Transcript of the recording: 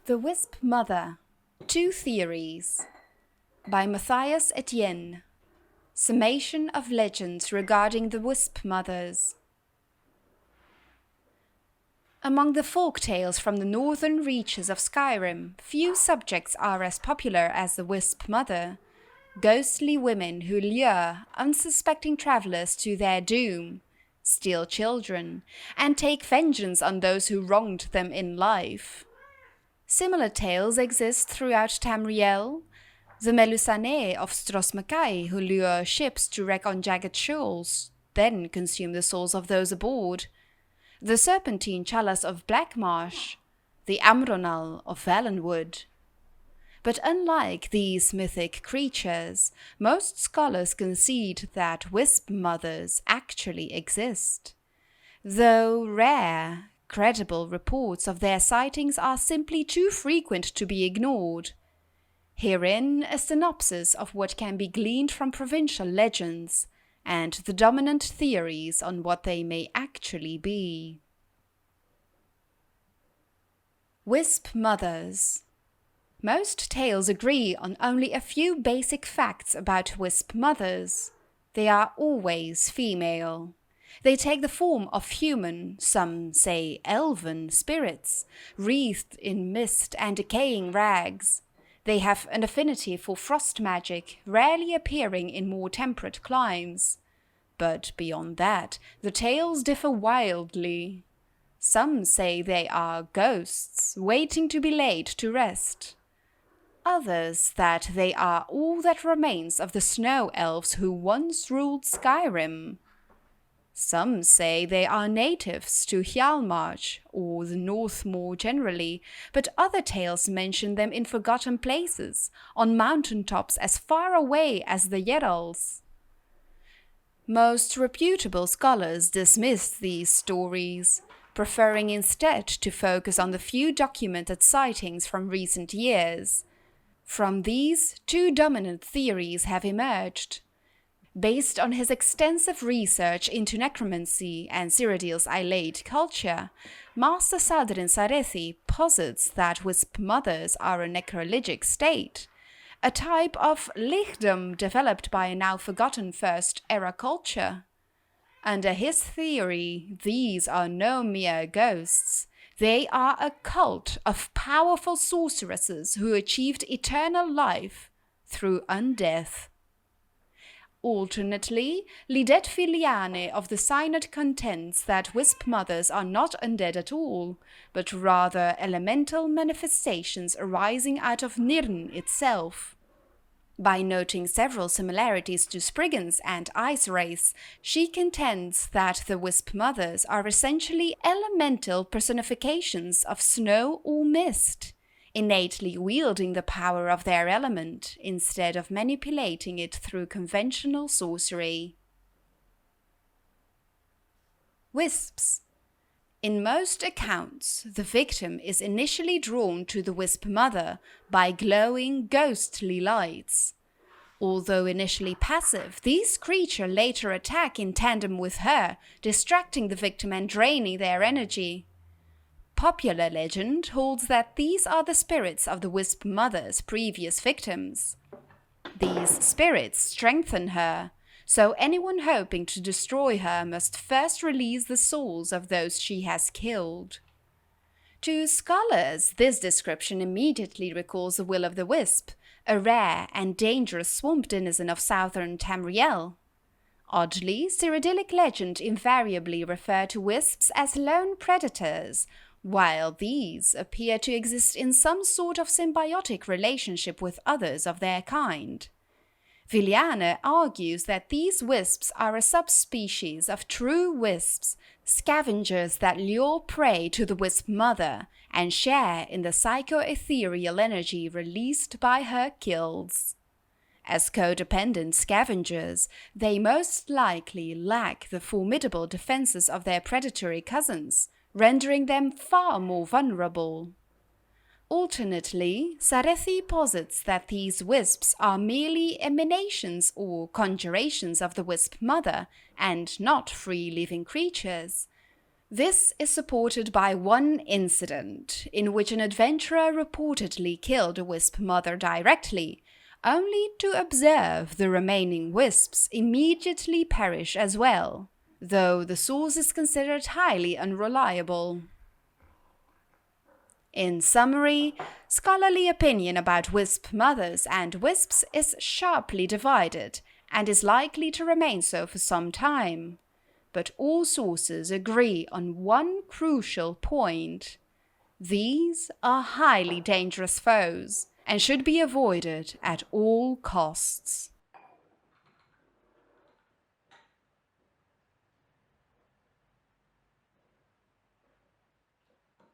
The Wispmother. Two Theories by Matthias Etienne. Summation of legends regarding the Wispmothers. Among the folk tales from the northern reaches of Skyrim, few subjects are as popular as the Wispmother, ghostly women who lure unsuspecting travelers to their doom, steal children, and take vengeance on those who wronged them in life. Similar tales exist throughout Tamriel, the Melusane of Strosmakai who lure ships to wreck on jagged shoals, then consume the souls of those aboard, the Serpentine Chalas of Blackmarsh, the Amronal of Valenwood. But unlike these mythic creatures, most scholars concede that Wispmothers actually exist. Though rare, credible reports of their sightings are simply too frequent to be ignored. Herein a synopsis of what can be gleaned from provincial legends, and the dominant theories on what they may actually be. Wispmothers. Most tales agree on only a few basic facts about Wispmothers. They are always female. They take the form of human, some say elven, spirits, wreathed in mist and decaying rags. They have an affinity for frost magic, rarely appearing in more temperate climes. But beyond that, the tales differ wildly. Some say they are ghosts, waiting to be laid to rest. Others that they are all that remains of the snow elves who once ruled Skyrim. Some say they are natives to Hjalmarch, or the North more generally, but other tales mention them in forgotten places, on mountaintops as far away as the Yerals. Most reputable scholars dismiss these stories, preferring instead to focus on the few documented sightings from recent years. From these, two dominant theories have emerged. Based on his extensive research into necromancy and Cyrodiil's Islade culture, Master Sadrin Sarethi posits that Wispmothers are a necrolytic state, a type of lichdom developed by a now forgotten First-Era culture. Under his theory, these are no mere ghosts. They are a cult of powerful sorceresses who achieved eternal life through undeath. Alternately, Lidet Filiane of the Synod contends that Wispmothers are not undead at all, but rather elemental manifestations arising out of Nirn itself. By noting several similarities to Spriggans and Ice Wraiths, she contends that the Wispmothers are essentially elemental personifications of snow or mist, innately wielding the power of their element instead of manipulating it through conventional sorcery. Wisps. In most accounts, the victim is initially drawn to the Wispmother by glowing, ghostly lights. Although initially passive, these creatures later attack in tandem with her, distracting the victim and draining their energy. Popular legend holds that these are the spirits of the Wispmother's previous victims. These spirits strengthen her, so anyone hoping to destroy her must first release the souls of those she has killed. To scholars, this description immediately recalls the will-o-the-wisp, a rare and dangerous swamp denizen of southern Tamriel. Oddly, Cyrodiilic legend invariably refer to wisps as lone predators, while these appear to exist in some sort of symbiotic relationship with others of their kind. Filiane argues that these wisps are a subspecies of true wisps, scavengers that lure prey to the Wispmother and share in the psycho-ethereal energy released by her kills. As codependent scavengers, they most likely lack the formidable defenses of their predatory cousins, rendering them far more vulnerable. Alternately, Sarethi posits that these wisps are merely emanations or conjurations of the Wispmother and not free living creatures, This is supported by one incident in which an adventurer reportedly killed a wisp mother directly, only to observe the remaining wisps immediately perish as well, though the source is considered highly unreliable. In summary, scholarly opinion about wisp mothers and wisps is sharply divided and is likely to remain so for some time. But all sources agree on one crucial point. These are highly dangerous foes and should be avoided at all costs.